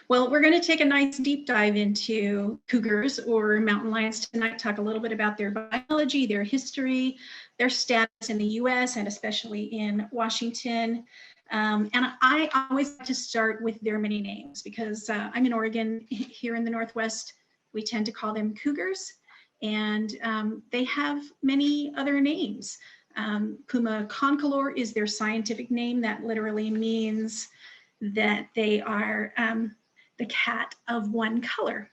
Well, we're going to take a nice deep dive into cougars or mountain lions tonight, talk a little bit about their biology, their history, their status in the US and especially in Washington. And I always like to start with their many names because I'm in Oregon. Here in the Northwest, we tend to call them cougars, and they have many other names. Puma concolor is their scientific name. That literally means that they are the cat of one color.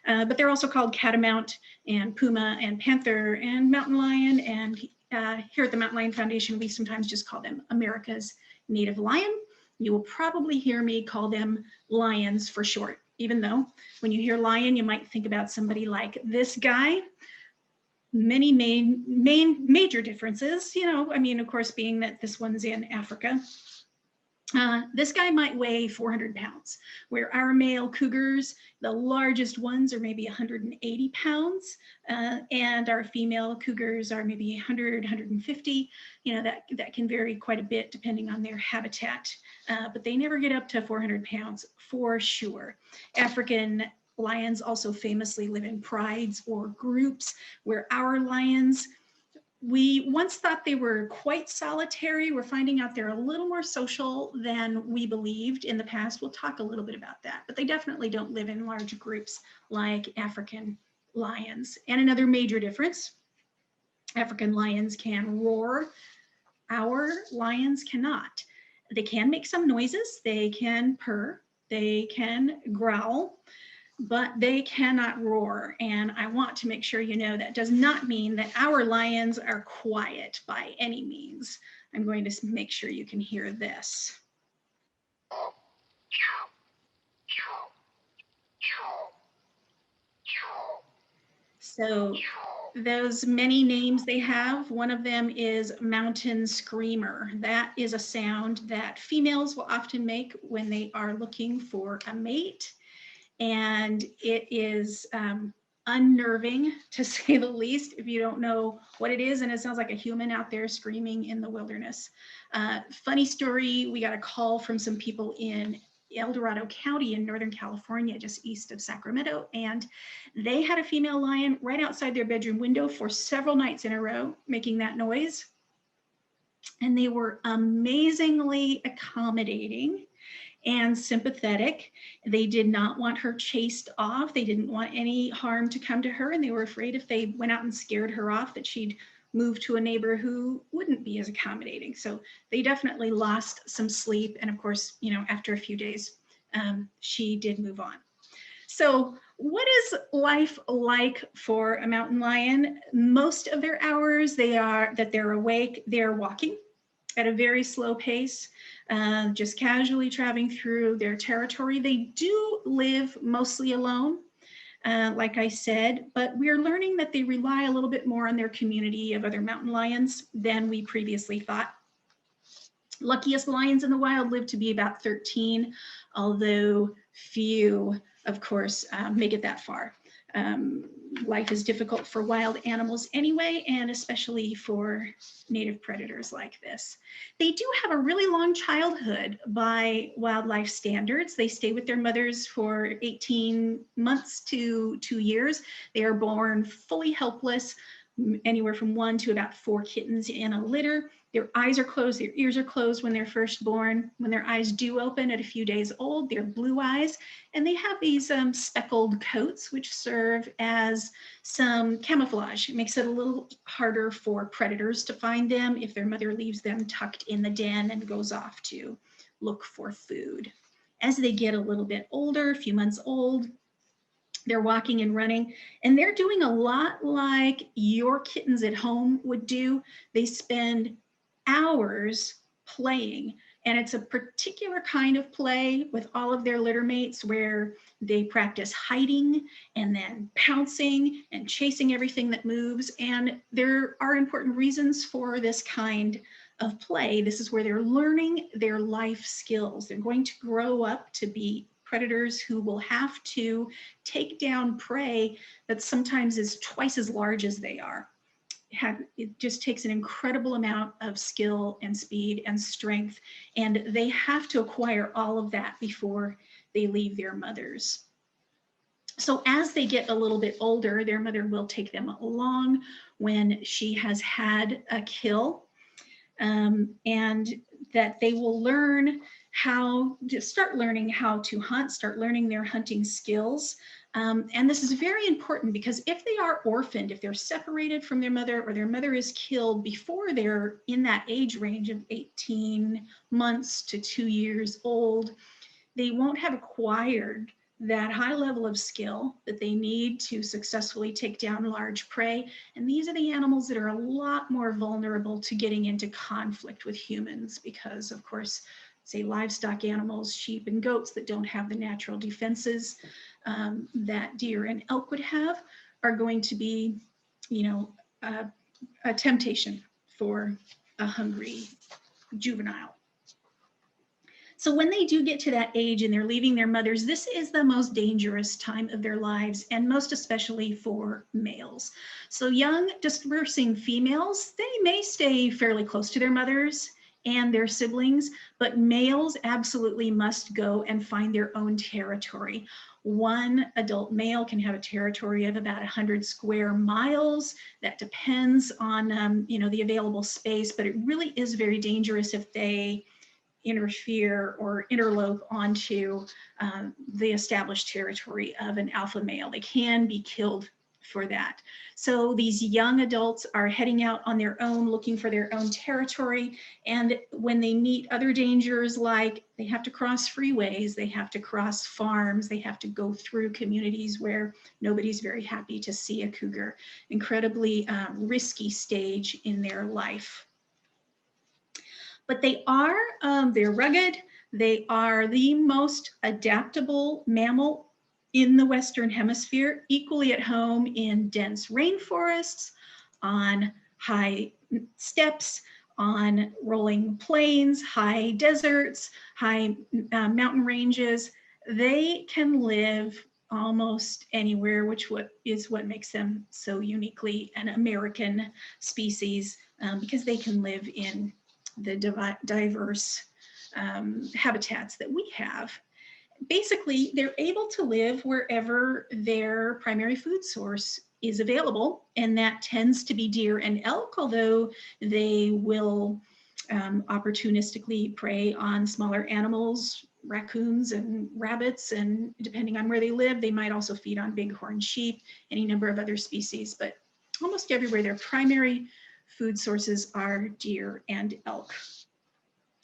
But they're also called catamount and puma and panther and mountain lion. And here at the Mountain Lion Foundation, we sometimes just call them America's native lion. You will probably hear me call them lions for short, even though when you hear lion, you might think about somebody like this guy. Many major differences, you know, I mean, of course, being that this one's in Africa. This guy might weigh 400 pounds, where our male cougars, the largest ones are maybe 180 pounds, and our female cougars are maybe 100, 150. You know, that can vary quite a bit depending on their habitat, but they never get up to 400 pounds for sure. African lions also famously live in prides or groups, where our lions, we once thought they were quite solitary. We're finding out they're a little more social than we believed in the past. We'll talk a little bit about that, but they definitely don't live in large groups like African lions. And another major difference, African lions can roar. Our lions cannot. They can make some noises. They can purr. They can growl, but they cannot roar. And I want to make sure you know that does not mean that our lions are quiet by any means. I'm going to make sure you can hear this. So those many names they have, one of them is mountain screamer. That is a sound that females will often make when they are looking for a mate. And it is unnerving, to say the least, if you don't know what it is. And it sounds like a human out there screaming in the wilderness. Funny story, we got a call from some people in El Dorado County in Northern California, just east of Sacramento. And they had a female lion right outside their bedroom window for several nights in a row, making that noise. And they were amazingly accommodating and sympathetic. They did not want her chased off. They didn't want any harm to come to her. And they were afraid if they went out and scared her off that she'd move to a neighbor who wouldn't be as accommodating. So they definitely lost some sleep. And of course, you know, after a few days, she did move on. So what is life like for a mountain lion? Most of their hours they're awake, they're walking at a very slow pace. Just casually traveling through their territory. They do live mostly alone, like I said, but we're learning that they rely a little bit more on their community of other mountain lions than we previously thought. Luckiest lions in the wild live to be about 13, although few, of course, make it that far. Life is difficult for wild animals anyway, and especially for native predators like this. They do have a really long childhood by wildlife standards. They stay with their mothers for 18 months to 2 years. They are born fully helpless, anywhere from 1 to about 4 kittens in a litter. Their eyes are closed, their ears are closed when they're first born. When their eyes do open at a few days old, they're blue eyes, and they have these speckled coats which serve as some camouflage. It makes it a little harder for predators to find them if their mother leaves them tucked in the den and goes off to look for food. As they get a little bit older, a few months old, they're walking and running, and they're doing a lot like your kittens at home would do. They spend hours playing, and it's a particular kind of play with all of their litter mates where they practice hiding and then pouncing and chasing everything that moves. And there are important reasons for this kind of play. This is where they're learning their life skills. They're going to grow up to be predators who will have to take down prey that sometimes is twice as large as they are. It just takes an incredible amount of skill and speed and strength, and they have to acquire all of that before they leave their mothers. So as they get a little bit older, their mother will take them along when she has had a kill, and that they will learn how to start learning how to hunt, start learning their hunting skills. And this is very important because if they are orphaned, if they're separated from their mother or their mother is killed before they're in that age range of 18 months to 2 years old, they won't have acquired that high level of skill that they need to successfully take down large prey. And these are the animals that are a lot more vulnerable to getting into conflict with humans because, of course, say livestock animals, sheep and goats that don't have the natural defenses that deer and elk would have are going to be, you know, a temptation for a hungry juvenile. So when they do get to that age and they're leaving their mothers, this is the most dangerous time of their lives, and most especially for males. So young dispersing females, they may stay fairly close to their mothers and their siblings, but males absolutely must go and find their own territory. One adult male can have a territory of about 100 square miles. That depends on you know, the available space, but it really is very dangerous if they interfere or interlope onto the established territory of an alpha male. They can be killed for that. So these young adults are heading out on their own, looking for their own territory. And when they meet other dangers, like they have to cross freeways, they have to cross farms, they have to go through communities where nobody's very happy to see a cougar, incredibly risky stage in their life. But they are, they're rugged. They are the most adaptable mammal in the Western Hemisphere, equally at home in dense rainforests, on high steppes, on rolling plains, high deserts, high mountain ranges. They can live almost anywhere, which is what makes them so uniquely an American species, because they can live in the diverse habitats that we have. Basically, they're able to live wherever their primary food source is available, and that tends to be deer and elk, although they will opportunistically prey on smaller animals, raccoons and rabbits, and depending on where they live, they might also feed on bighorn sheep, any number of other species, but almost everywhere their primary food sources are deer and elk.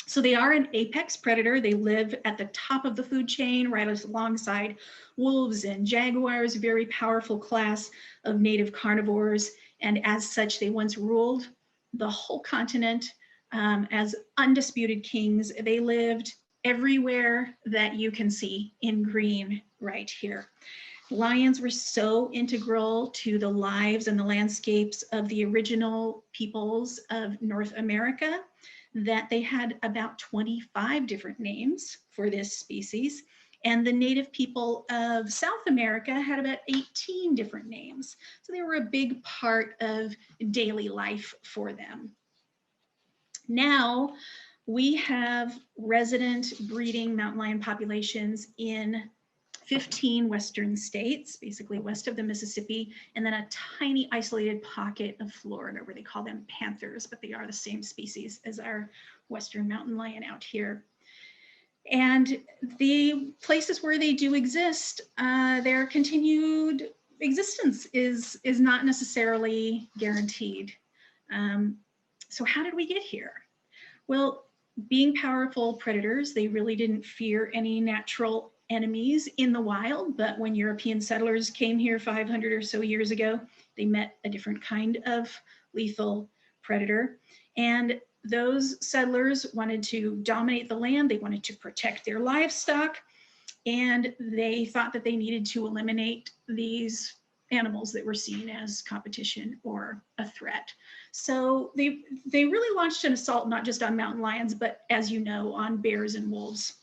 So they are an apex predator. They live at the top of the food chain, right alongside wolves and jaguars, very powerful class of native carnivores. And as such, they once ruled the whole continent as undisputed kings. They lived everywhere that you can see in green right here. Lions were so integral to the lives and the landscapes of the original peoples of North America that they had about 25 different names for this species. And the native people of South America had about 18 different names. So they were a big part of daily life for them. Now we have resident breeding mountain lion populations in 15 Western states, basically west of the Mississippi, and then a tiny isolated pocket of Florida where they call them panthers, but they are the same species as our Western mountain lion out here. And the places where they do exist, their continued existence is not necessarily guaranteed. So how did we get here? Well, being powerful predators, they really didn't fear any natural enemies in the wild, but when European settlers came here 500 or so years ago, they met a different kind of lethal predator. And those settlers wanted to dominate the land. They wanted to protect their livestock, and they thought that they needed to eliminate these animals that were seen as competition or a threat. So they really launched an assault not just on mountain lions, but as you know, on bears and wolves.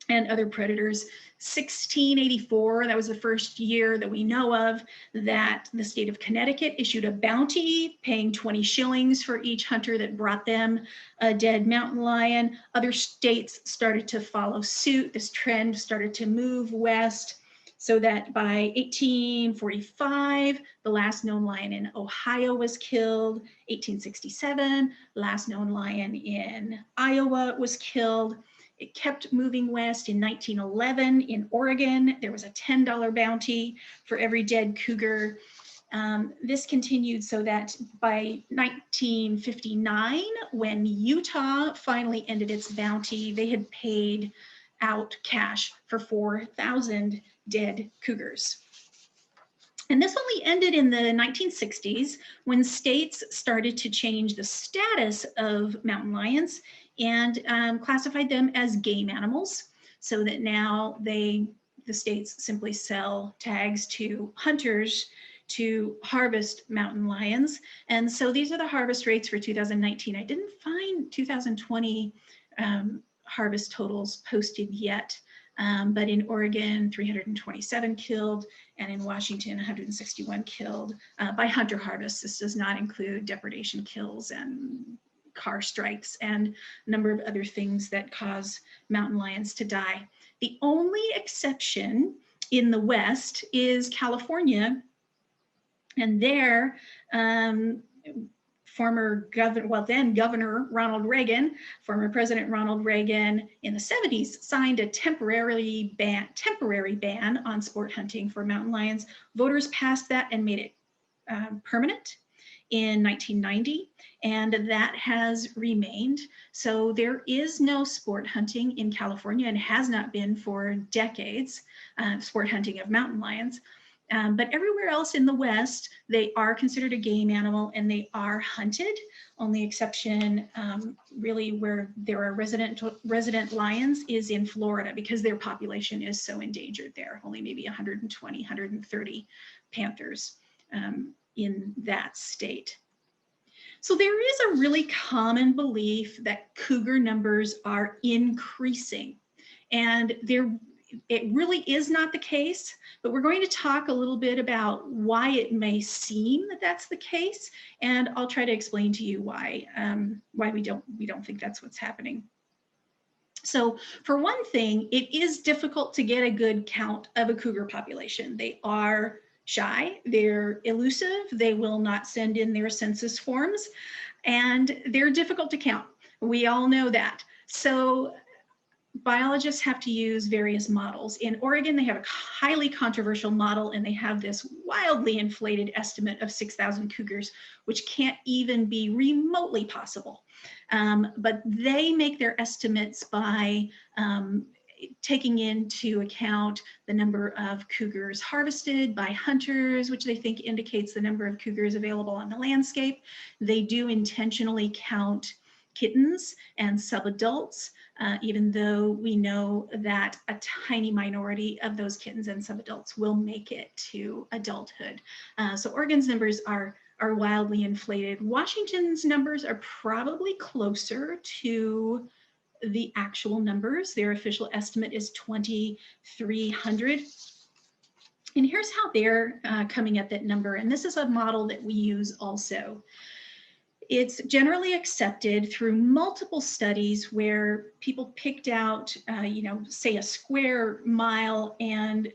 and other predators. 1684, that was the first year that we know of that the state of Connecticut issued a bounty paying 20 shillings for each hunter that brought them a dead mountain lion. Other states started to follow suit. This trend started to move west, so that by 1845, the last known lion in Ohio was killed. 1867, last known lion in Iowa was killed. It kept moving west. In 1911, in Oregon, there was a $10 bounty for every dead cougar. This continued so that by 1959, when Utah finally ended its bounty, they had paid out cash for 4,000 dead cougars. And this only ended in the 1960s when states started to change the status of mountain lions and classified them as game animals, so that now the states simply sell tags to hunters to harvest mountain lions. And so these are the harvest rates for 2019. I didn't find 2020 harvest totals posted yet, but in Oregon, 327 killed, and in Washington, 161 killed by hunter harvest. This does not include depredation kills and car strikes and a number of other things that cause mountain lions to die. The only exception in the West is California, and there, former governor, well then Governor Ronald Reagan, former President Ronald Reagan in the 70s signed a temporary ban on sport hunting for mountain lions. Voters passed that and made it permanent in 1990, and that has remained. So there is no sport hunting in California and has not been for decades, sport hunting of mountain lions. But everywhere else in the West, they are considered a game animal and they are hunted. Only exception really where there are resident lions is in Florida, because their population is so endangered there. Only maybe 120, 130 panthers in that state. So there is a really common belief that cougar numbers are increasing, and it really is not the case, but we're going to talk a little bit about why it may seem that that's the case, and I'll try to explain to you why we don't think that's what's happening. So for one thing, it is difficult to get a good count of a cougar population. They are shy, they're elusive, they will not send in their census forms, and they're difficult to count. We all know that. So biologists have to use various models. In Oregon, they have a highly controversial model, and they have this wildly inflated estimate of 6,000 cougars, which can't even be remotely possible. But they make their estimates by taking into account the number of cougars harvested by hunters, which they think indicates the number of cougars available on the landscape. They do intentionally count kittens and subadults, even though we know that a tiny minority of those kittens and subadults will make it to adulthood. So Oregon's numbers are wildly inflated. Washington's numbers are probably closer to the actual numbers. Their official estimate is 2,300. And here's how they're coming at that number. And this is a model that we use also. It's generally accepted through multiple studies where people picked out, say a square mile and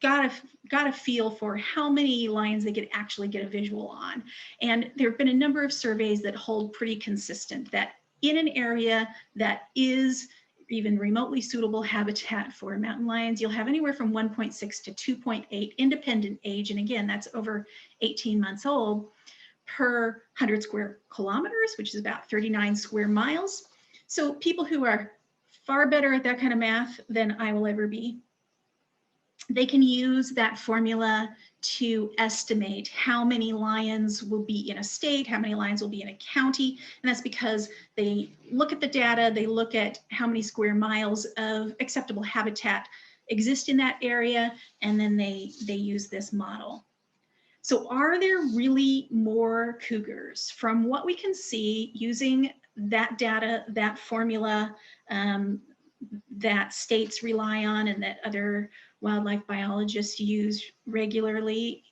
got a feel for how many lions they could actually get a visual on. And there have been a number of surveys that hold pretty consistent that in an area that is even remotely suitable habitat for mountain lions, you'll have anywhere from 1.6 to 2.8 independent age, and again, that's over 18 months old, per 100 square kilometers, which is about 39 square miles. So people who are far better at that kind of math than I will ever be, they can use that formula to estimate how many lions will be in a state, how many lions will be in a county. And that's because they look at the data, they look at how many square miles of acceptable habitat exist in that area, and then they use this model. So are there really more cougars? From what we can see using that data, that formula, that states rely on and that other wildlife biologists use regularly?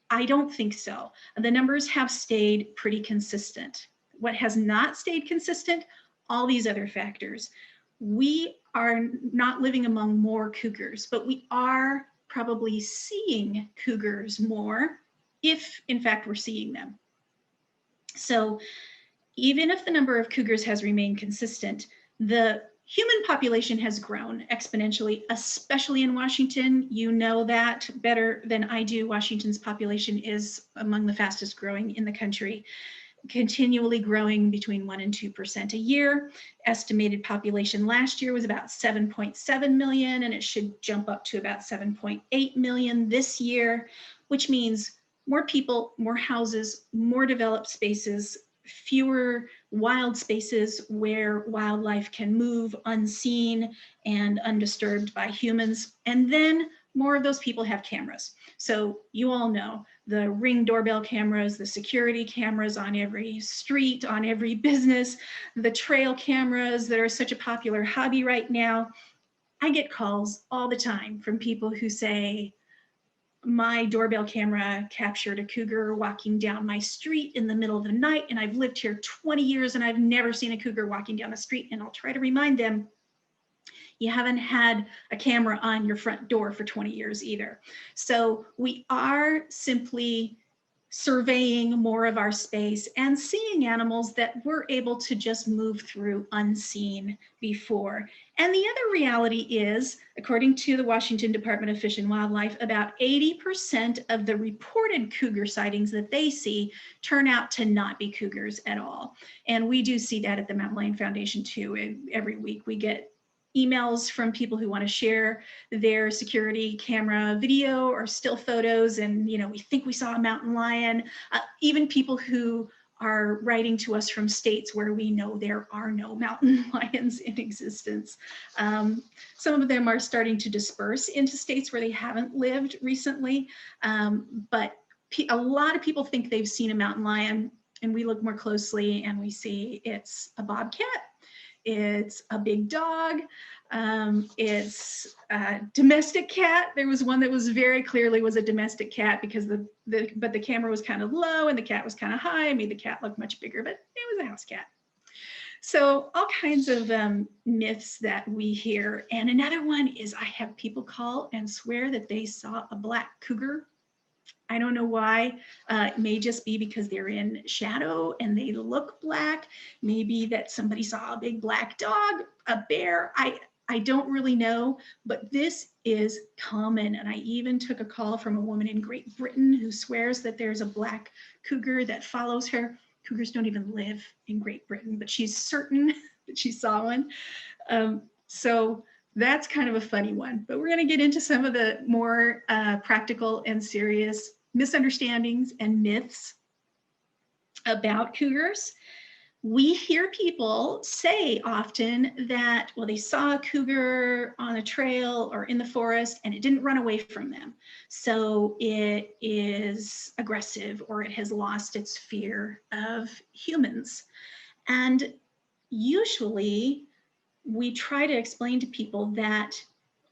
I don't think so. The numbers have stayed pretty consistent. What has not stayed consistent? All these other factors. We are not living among more cougars, but we are probably seeing cougars more, if in fact we're seeing them. So even if the number of cougars has remained consistent, the human population has grown exponentially, especially in Washington. You know that better than I do. Washington's population is among the fastest growing in the country, continually growing between 1% and 2% a year. Estimated population last year was about 7.7 million, and it should jump up to about 7.8 million this year, which means more people, more houses, more developed spaces, fewer wild spaces where wildlife can move unseen and undisturbed by humans. And then more of those people have cameras. So you all know the Ring doorbell cameras, the security cameras on every street, on every business, the trail cameras that are such a popular hobby right now. I get calls all the time from people who say, my doorbell camera captured a cougar walking down my street in the middle of the night, and I've lived here 20 years and I've never seen a cougar walking down the street. And I'll try to remind them, you haven't had a camera on your front door for 20 years either. So we are simply surveying more of our space and seeing animals that we're able to just move through unseen before. And the other reality is, according to the Washington Department of Fish and Wildlife, about 80% of the reported cougar sightings that they see turn out to not be cougars at all. And we do see that at the Mountain Lion Foundation too. Every week we get emails from people who want to share their security camera video or still photos, and we think we saw a mountain lion. Even people who are writing to us from states where we know there are no mountain lions in existence. Some of them are starting to disperse into states where they haven't lived recently, but a lot of people think they've seen a mountain lion, and we look more closely and we see it's a bobcat. It's a big dog. It's a domestic cat. There was one that was very clearly was a domestic cat because but the camera was kind of low and the cat was kind of high. It made the cat look much bigger, but it was a house cat. So all kinds of myths that we hear. And another one is I have people call and swear that they saw a black cougar. I don't know why. It may just be because they're in shadow and they look black. Maybe that somebody saw a big black dog, a bear. I don't really know, but this is common. And I even took a call from a woman in Great Britain who swears that there's a black cougar that follows her. Cougars don't even live in Great Britain, but she's certain that she saw one. So that's kind of a funny one, but we're going to get into some of the more practical and serious misunderstandings and myths about cougars. We hear people say often that, well, they saw a cougar on a trail or in the forest and it didn't run away from them. So it is aggressive or it has lost its fear of humans. And usually we try to explain to people that,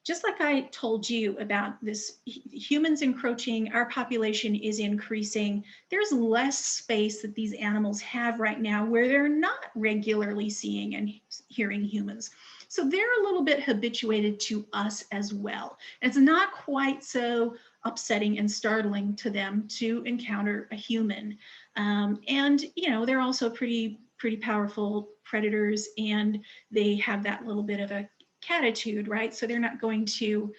just like I told you about this, humans encroaching, our population is increasing. There's less space that these animals have right now where they're not regularly seeing and hearing humans. So they're a little bit habituated to us as well. It's not quite so upsetting and startling to them to encounter a human. And they're also pretty powerful predators, and they have that little bit of a catitude, right? So they're not going to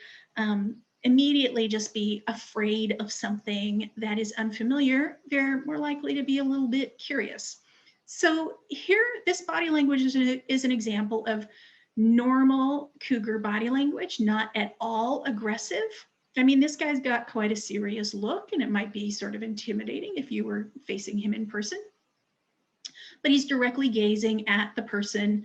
immediately just be afraid of something that is unfamiliar. They're more likely to be a little bit curious. So here, this body language is an example of normal cougar body language, not at all aggressive. I mean, this guy's got quite a serious look, and it might be sort of intimidating if you were facing him in person. But he's directly gazing at the person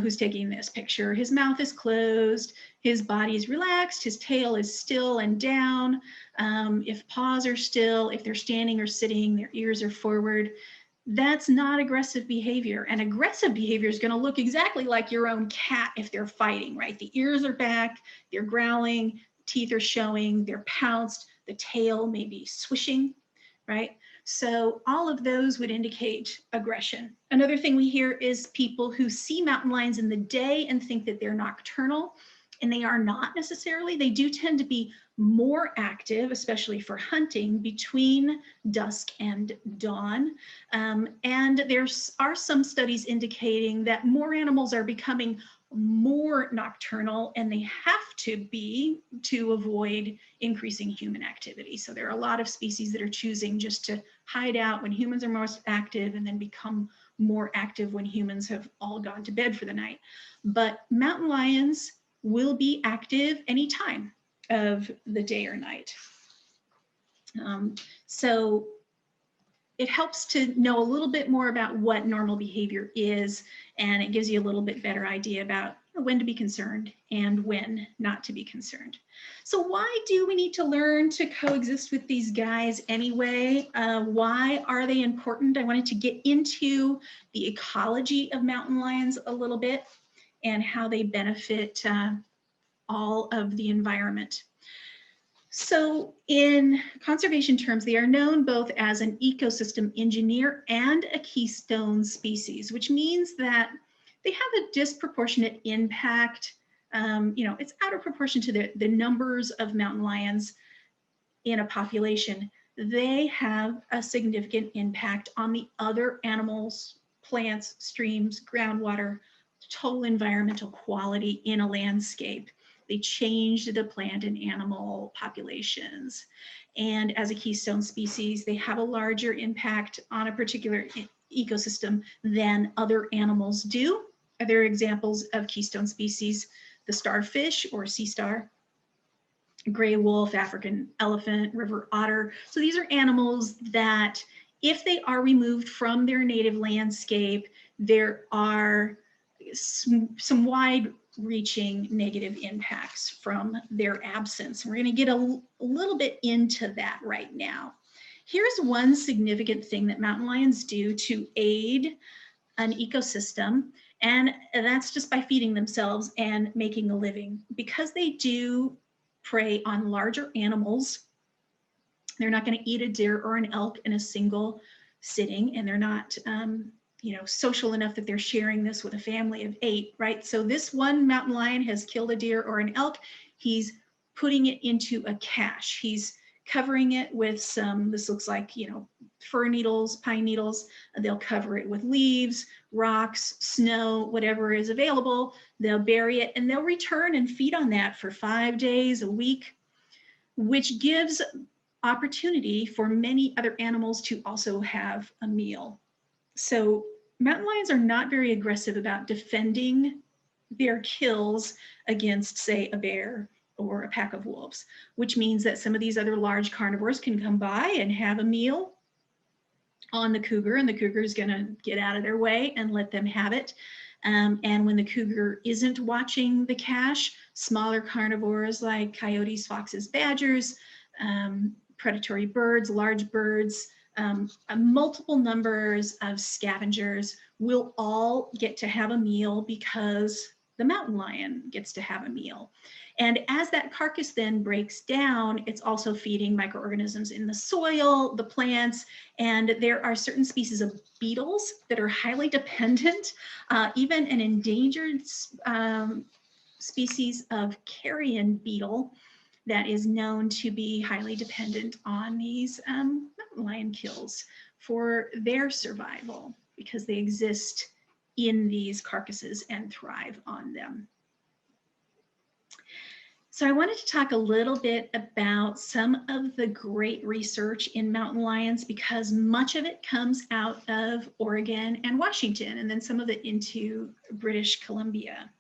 who's taking this picture. His mouth is closed, his body is relaxed, his tail is still and down. If paws are still, if they're standing or sitting, their ears are forward. That's not aggressive behavior. And aggressive behavior is going to look exactly like your own cat if they're fighting, right? The ears are back, they're growling, teeth are showing, they're pounced, the tail may be swishing, right? So all of those would indicate aggression. Another thing we hear is people who see mountain lions in the day and think that they're nocturnal, and they are not necessarily. They do tend to be more active, especially for hunting, between dusk and dawn. And there are some studies indicating that more animals are becoming more nocturnal, and they have to be to avoid increasing human activity. So there are a lot of species that are choosing just to hide out when humans are most active and then become more active when humans have all gone to bed for the night. But mountain lions will be active any time of the day or night. So it helps to know a little bit more about what normal behavior is, and it gives you a little bit better idea about when to be concerned and when not to be concerned. So why do we need to learn to coexist with these guys anyway? Why are they important? I wanted to get into the ecology of mountain lions a little bit and how they benefit all of the environment. So in conservation terms, they are known both as an ecosystem engineer and a keystone species, which means that they have a disproportionate impact. It's out of proportion to the numbers of mountain lions in a population. They have a significant impact on the other animals, plants, streams, groundwater, total environmental quality in a landscape. They change the plant and animal populations. And as a keystone species, they have a larger impact on a particular ecosystem than other animals do. There are examples of keystone species, the starfish or sea star, gray wolf, African elephant, river otter. So these are animals that, if they are removed from their native landscape, there are some wide-reaching negative impacts from their absence. We're going to get a little bit into that right now. Here's one significant thing that mountain lions do to aid an ecosystem, and that's just by feeding themselves and making a living. Because they do prey on larger animals, they're not going to eat a deer or an elk in a single sitting, and they're not social enough that they're sharing this with a family of 8, right? So this one mountain lion has killed a deer or an elk. He's putting it into a cache. He's covering it with some, this looks like, fir needles, pine needles. They'll cover it with leaves, rocks, snow, whatever is available. They'll bury it, and they'll return and feed on that for 5 days, a week, which gives opportunity for many other animals to also have a meal. So mountain lions are not very aggressive about defending their kills against, say, a bear or a pack of wolves, which means that some of these other large carnivores can come by and have a meal on the cougar, and the cougar is going to get out of their way and let them have it. And when the cougar isn't watching the cache, smaller carnivores like coyotes, foxes, badgers, predatory birds, large birds, multiple numbers of scavengers will all get to have a meal because the mountain lion gets to have a meal. And as that carcass then breaks down, it's also feeding microorganisms in the soil, the plants, and there are certain species of beetles that are highly dependent, even an endangered species of carrion beetle that is known to be highly dependent on these mountain lion kills for their survival, because they exist in these carcasses and thrive on them. So I wanted to talk a little bit about some of the great research in mountain lions, because much of it comes out of Oregon and Washington, and then some of it into British Columbia.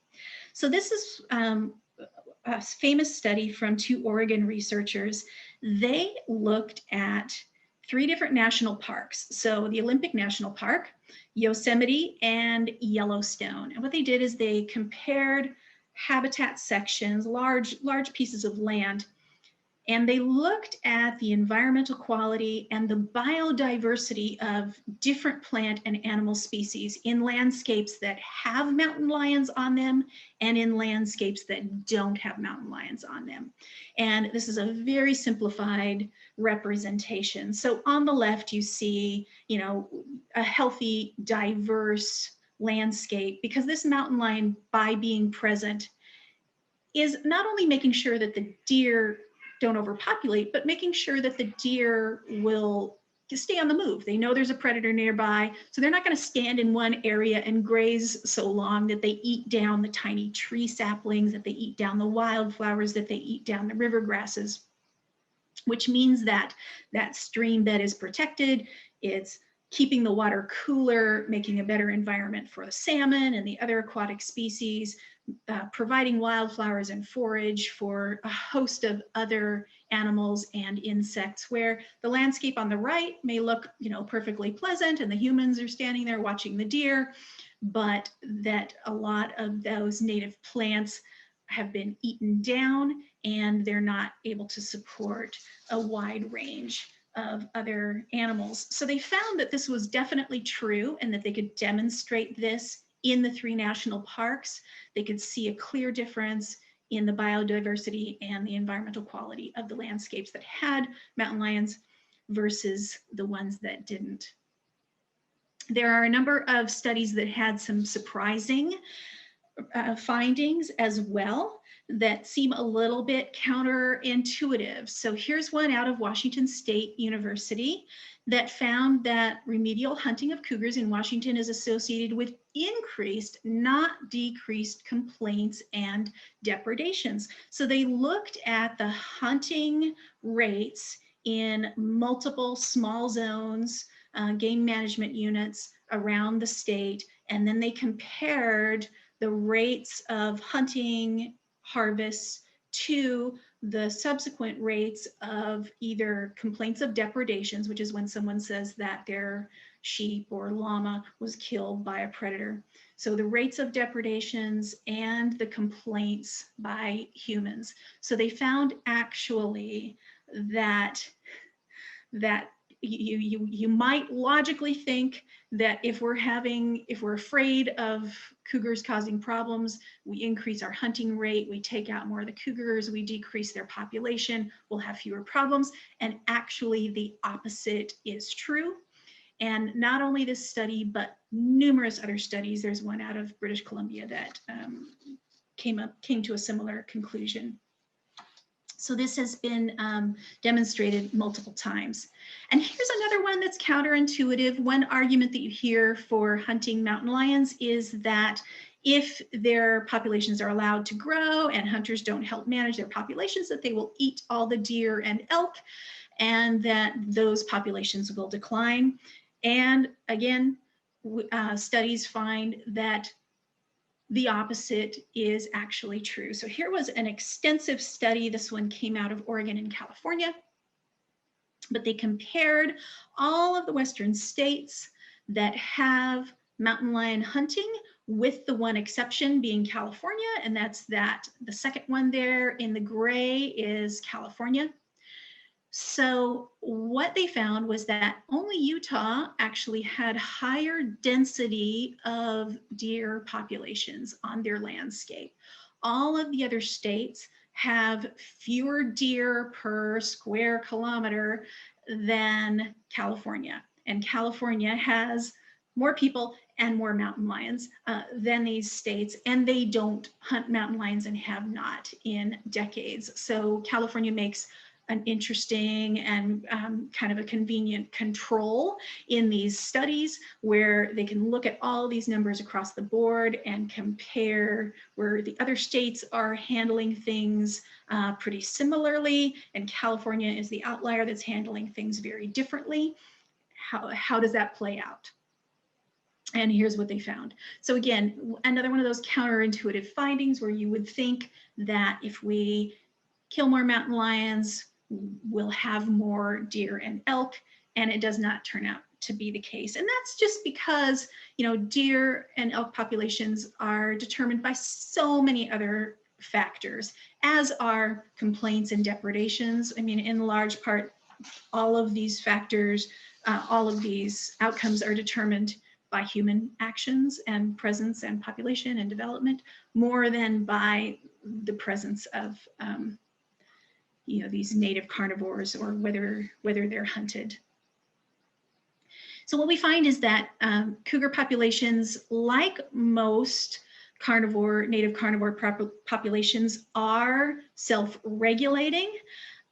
So this is a famous study from 2 Oregon researchers. They looked at 3 different national parks. So the Olympic National Park, Yosemite, and Yellowstone. And what they did is they compared habitat sections, large pieces of land, And they looked at the environmental quality and the biodiversity of different plant and animal species in landscapes that have mountain lions on them and in landscapes that don't have mountain lions on them. And this is a very simplified representation. So on the left, you see, a healthy, diverse landscape, because this mountain lion, by being present, is not only making sure that the deer don't overpopulate, but making sure that the deer will stay on the move. They know there's a predator nearby, so they're not going to stand in one area and graze so long that they eat down the tiny tree saplings, that they eat down the wildflowers, that they eat down the river grasses, which means that that stream bed is protected. It's keeping the water cooler, making a better environment for the salmon and the other aquatic species, providing wildflowers and forage for a host of other animals and insects, where the landscape on the right may look, perfectly pleasant and the humans are standing there watching the deer, but that a lot of those native plants have been eaten down and they're not able to support a wide range of other animals. So they found that this was definitely true and that they could demonstrate this in the 3 national parks. They could see a clear difference in the biodiversity and the environmental quality of the landscapes that had mountain lions versus the ones that didn't. There are a number of studies that had some surprising findings as well that seem a little bit counterintuitive. So here's one out of Washington State University that found that remedial hunting of cougars in Washington is associated with increased, not decreased, complaints and depredations. So they looked at the hunting rates in multiple small zones, game management units around the state, and then they compared the rates of hunting harvests to the subsequent rates of either complaints of depredations, which is when someone says that their sheep or llama was killed by a predator. So the rates of depredations and the complaints by humans. So they found actually that you might logically think that if we're afraid of cougars causing problems, we increase our hunting rate, we take out more of the cougars, we decrease their population, we'll have fewer problems. And actually the opposite is true. And not only this study, but numerous other studies. There's one out of British Columbia that came to a similar conclusion. So this has been demonstrated multiple times. And here's another one that's counterintuitive. One argument that you hear for hunting mountain lions is that if their populations are allowed to grow and hunters don't help manage their populations, that they will eat all the deer and elk and that those populations will decline. And again, studies find that the opposite is actually true. So here was an extensive study. This one came out of Oregon and California, but they compared all of the Western states that have mountain lion hunting, with the one exception being California, and that's the second one there in the gray is California. So what they found was that only Utah actually had higher density of deer populations on their landscape. All of the other states have fewer deer per square kilometer than California. And California has more people and more mountain lions than these states, and they don't hunt mountain lions and have not in decades. So California makes an interesting and kind of a convenient control in these studies where they can look at all these numbers across the board and compare where the other states are handling things pretty similarly, and California is the outlier that's handling things very differently. How does that play out? And here's what they found. So again, another one of those counterintuitive findings where you would think that if we kill more mountain lions, we'll have more deer and elk, and it does not turn out to be the case. And that's just because, deer and elk populations are determined by so many other factors, as are complaints and depredations. I mean, in large part, all of these factors, all of these outcomes are determined by human actions and presence and population and development, more than by the presence of these native carnivores, or whether they're hunted. So what we find is that cougar populations, like most native carnivore populations, are self-regulating.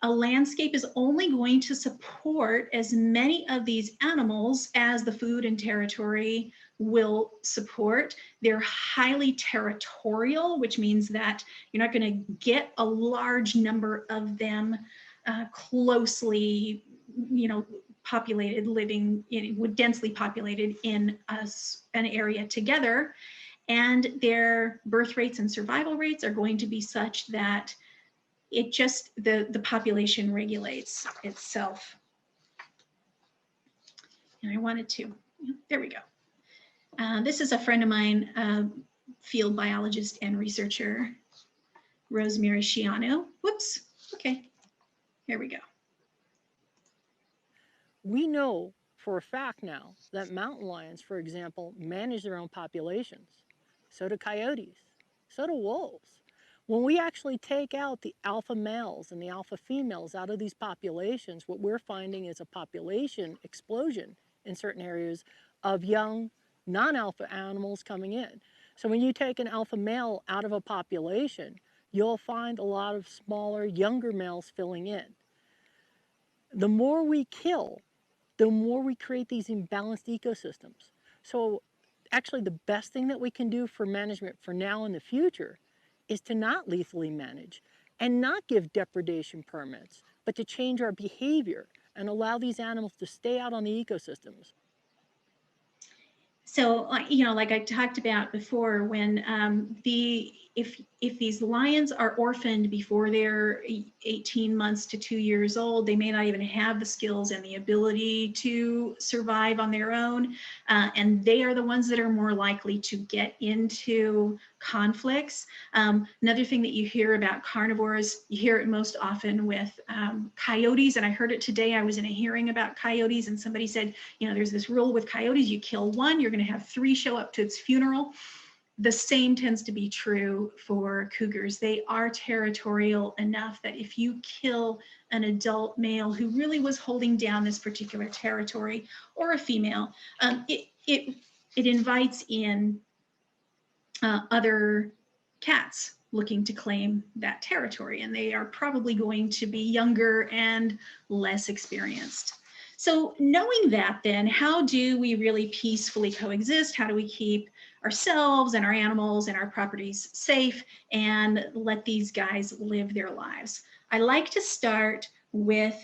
A landscape is only going to support as many of these animals as the food and territory will support. They're highly territorial, which means that you're not going to get a large number of them closely, populated, living densely populated in an area together. And their birth rates and survival rates are going to be such that it just, the population regulates itself. And I wanted to, there we go. This is a friend of mine, field biologist and researcher, Rosemary Shiano. Whoops, okay, here we go. We know for a fact now that mountain lions, for example, manage their own populations. So do coyotes, so do wolves. When we actually take out the alpha males and the alpha females out of these populations, what we're finding is a population explosion in certain areas of young non-alpha animals coming in. So when you take an alpha male out of a population, you'll find a lot of smaller, younger males filling in. The more we kill, the more we create these imbalanced ecosystems. So actually the best thing that we can do for management for now and the future is to not lethally manage and not give depredation permits, but to change our behavior and allow these animals to stay out on the ecosystems. So, like I talked about before, when if these lions are orphaned before they're 18 months to 2 years old, they may not even have the skills and the ability to survive on their own. And they are the ones that are more likely to get into conflicts. Another thing that you hear about carnivores, you hear it most often with coyotes. And I heard it today. I was in a hearing about coyotes, and somebody said, there's this rule with coyotes, you kill one, you're going to have 3 show up to its funeral. The same tends to be true for cougars. They are territorial enough that if you kill an adult male who really was holding down this particular territory, or a female, it invites in other cats looking to claim that territory, and they are probably going to be younger and less experienced. So knowing that, then, how do we really peacefully coexist? How do we keep ourselves and our animals and our properties safe and let these guys live their lives? I like to start with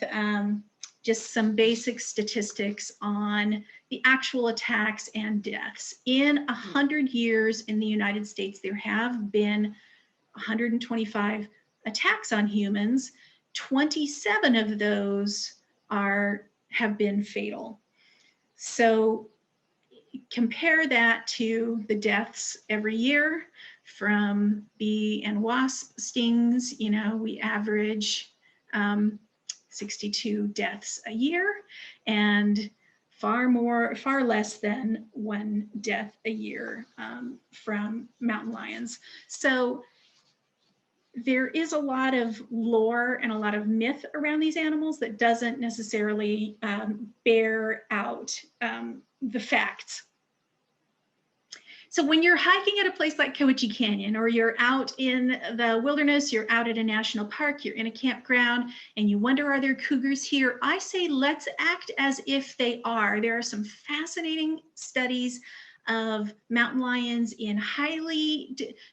just some basic statistics on the actual attacks and deaths. In 100 years in the United States, there have been 125 attacks on humans. 27 of those have been fatal. So compare that to the deaths every year from bee and wasp stings. We average 62 deaths a year, and far less than 1 death a year from mountain lions. So there is a lot of lore and a lot of myth around these animals that doesn't necessarily bear out the facts. So when you're hiking at a place like Cowiche Canyon, or you're out in the wilderness, you're out at a national park, you're in a campground, and you wonder, are there cougars here? I say, let's act as if they are. There are some fascinating studies of mountain lions in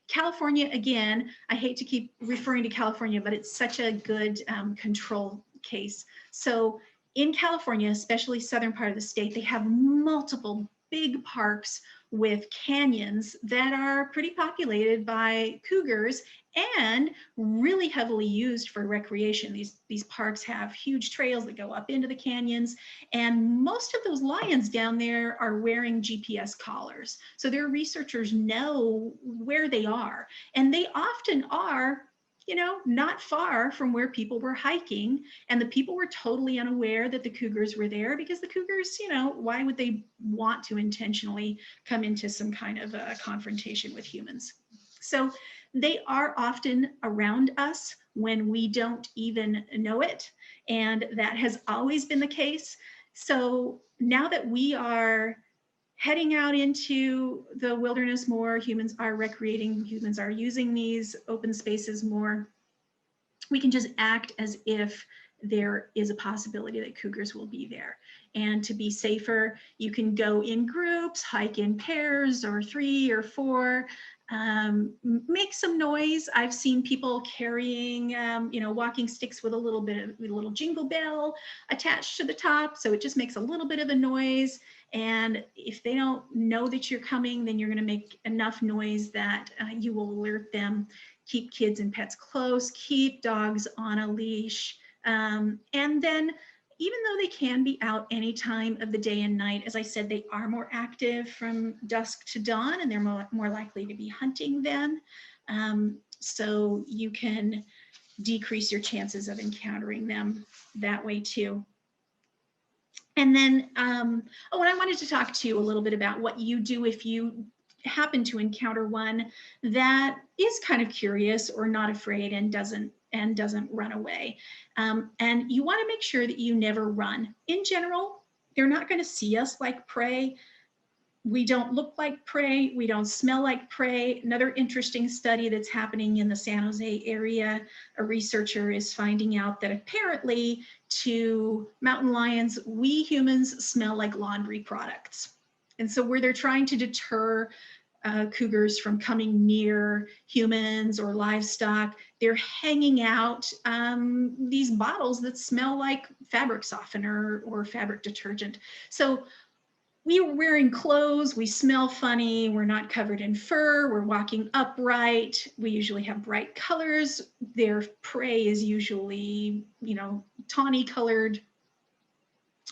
California. Again, I hate to keep referring to California, but it's such a good control case. So in California, especially southern part of the state, they have multiple big parks with canyons that are pretty populated by cougars and really heavily used for recreation. These parks have huge trails that go up into the canyons, and most of those lions down there are wearing GPS collars. So their researchers know where they are, and they often are, you know, not far from where people were hiking, and the people were totally unaware that the cougars were there, because the cougars, you know, why would they want to intentionally come into some kind of a confrontation with humans? So they are often around us when we don't even know it, and that has always been the case. So now that we are heading out into the wilderness more, humans are recreating, humans are using these open spaces more, we can just act as if there is a possibility that cougars will be there. And to be safer, you can go in groups, hike in pairs or 3 or 4, make some noise. I've seen people carrying, you know, walking sticks with a little jingle bell attached to the top. So it just makes a little bit of a noise. And if they don't know that you're coming, then you're going to make enough noise that you will alert them. Keep kids and pets close, keep dogs on a leash. And then even though they can be out any time of the day and night, as I said, they are more active from dusk to dawn, and they're more likely to be hunting then. So you can decrease your chances of encountering them that way too. And then, and I wanted to talk to you a little bit about what you do if you happen to encounter one that is kind of curious or not afraid and doesn't run away. And you want to make sure that you never run. In general, they're not going to see us like prey. We don't look like prey. We don't smell like prey. Another interesting study that's happening in the San Jose area, a researcher is finding out that apparently to mountain lions, we humans smell like laundry products. And so where they're trying to deter cougars from coming near humans or livestock, they're hanging out these bottles that smell like fabric softener or fabric detergent. So we're wearing clothes, we smell funny, we're not covered in fur, we're walking upright, we usually have bright colors. Their prey is usually, you know, tawny colored.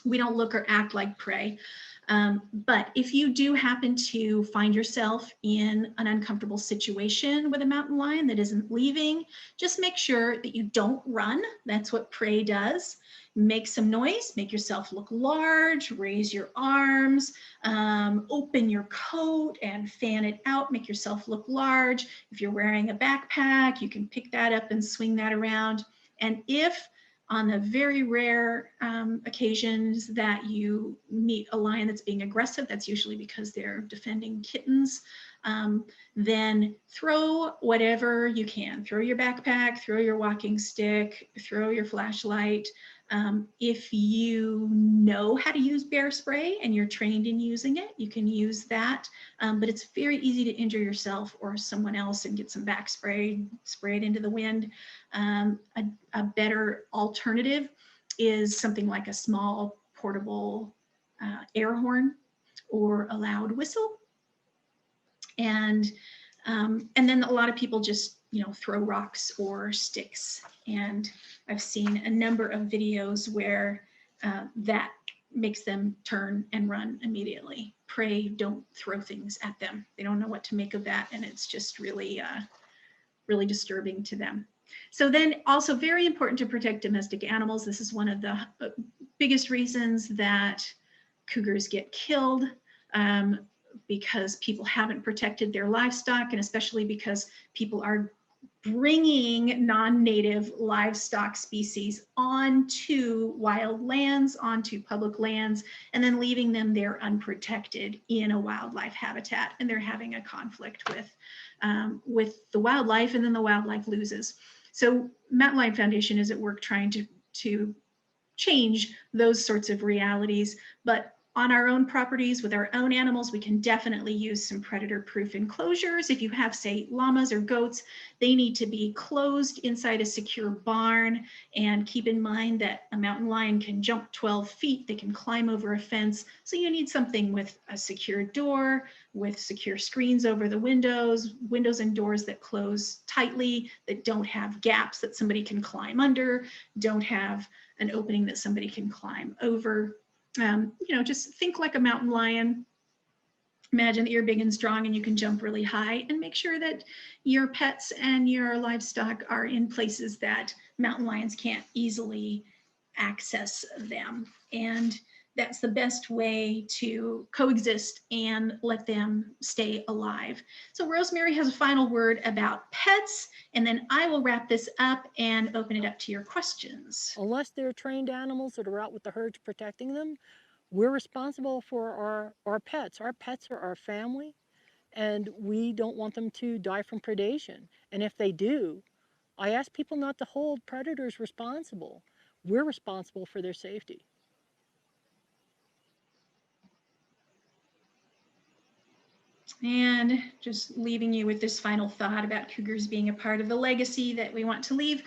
We don't look or act like prey. But if you do happen to find yourself in an uncomfortable situation with a mountain lion that isn't leaving, just make sure that you don't run. That's what prey does. Make some noise, make yourself look large, raise your arms, open your coat and fan it out, make yourself look large. If you're wearing a backpack, you can pick that up and swing that around. And if on the very rare occasions that you meet a lion that's being aggressive, that's usually because they're defending kittens, then throw whatever you can. Throw your backpack, throw your walking stick, throw your flashlight. If you know how to use bear spray and you're trained in using it, you can use that. But it's very easy to injure yourself or someone else and get some back spray, spray it into the wind. A better alternative is something like a small portable air horn or a loud whistle. And then a lot of people just, you know, throw rocks or sticks. And I've seen a number of videos where that makes them turn and run immediately. Prey don't throw things at them. They don't know what to make of that. And it's just really, really disturbing to them. So then also very important to protect domestic animals. This is one of the biggest reasons that cougars get killed. Because people haven't protected their livestock, and especially because people are bringing non-native livestock species onto wild lands, onto public lands, and then leaving them there unprotected in a wildlife habitat. And they're having a conflict with the wildlife, and then the wildlife loses. So Mountain Lion Foundation is at work trying to change those sorts of realities, but on our own properties with our own animals, we can definitely use some predator-proof enclosures. If you have, say, llamas or goats, they need to be closed inside a secure barn. And keep in mind that a mountain lion can jump 12 feet, they can climb over a fence. So you need something with a secure door, with secure screens over the windows and doors that close tightly, that don't have gaps that somebody can climb under, don't have an opening that somebody can climb over. You know, just think like a mountain lion. Imagine that you're big and strong and you can jump really high, and make sure that your pets and your livestock are in places that mountain lions can't easily access them. And that's the best way to coexist and let them stay alive. So Rosemary has a final word about pets, and then I will wrap this up and open it up to your questions. Unless they're trained animals that are out with the herds protecting them, we're responsible for our pets. Our pets are our family, and we don't want them to die from predation. And if they do, I ask people not to hold predators responsible. We're responsible for their safety. And just leaving you with this final thought about cougars being a part of the legacy that we want to leave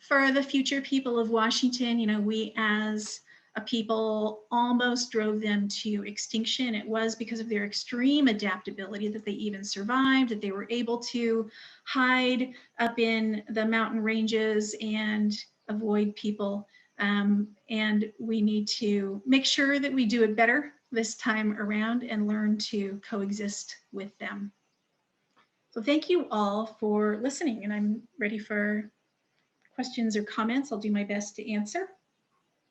for the future people of Washington. You know, we as a people almost drove them to extinction. It was because of their extreme adaptability that they even survived, that they were able to hide up in the mountain ranges and avoid people. And we need to make sure that we do it better this time around and learn to coexist with them. So thank you all for listening, and I'm ready for questions or comments. I'll do my best to answer.